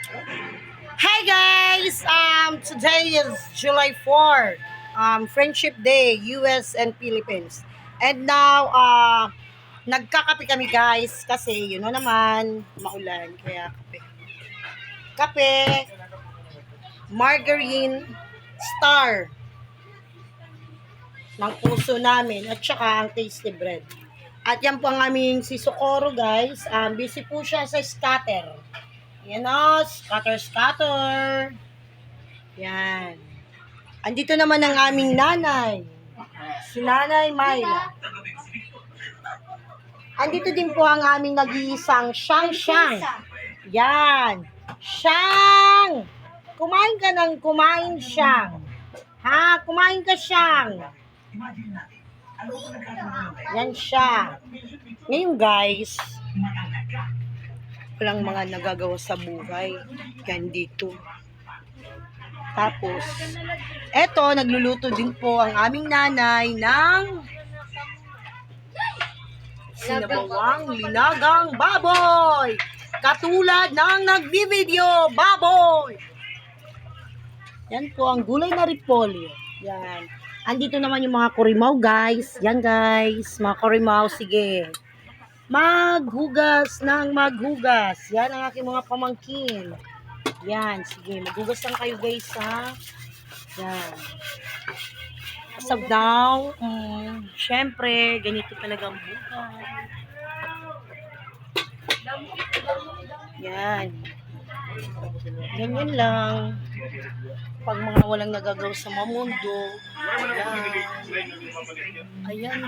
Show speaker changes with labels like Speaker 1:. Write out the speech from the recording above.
Speaker 1: Hi guys! Today is July 4, Friendship Day, US and Philippines. And now, nagkakape kami guys kasi yun know naman, maulan, kaya kape. Kape, margarine, star ng puso namin at saka ang tasty bread. At yan po ang aming si Socorro guys. Busy po siya sa scatter. Yan o, scatter. Yan. Andito naman ang aming nanay. Si Nanay Myla. Andito din po ang aming nag-iisang Shang. Yan. Shang! Kumain ka ng kumain, Shang. Ha? Kumain ka, Shang. Yan siya. Ngayon guys, walang mga nagagawa sa buhay. Yan dito. Tapos, eto, nagluluto din po ang aming nanay ng sinabawang linagang baboy. Katulad ng nagbi-video, baboy. Yan po ang gulay na repolyo. Yan. Andito naman yung mga kurimaw, guys. Yan, guys. Mga kurimaw, sige. Maghugas ng maghugas. Yan ang aking mga pamangkin. Yan, sige. Maghugas lang kayo, guys, ha? Yan. As of now, syempre, ganito talaga ang buhay. Yan. Ganyan lang. Pag mga walang nagagawa sa mga mundo. Ayan. Ayan.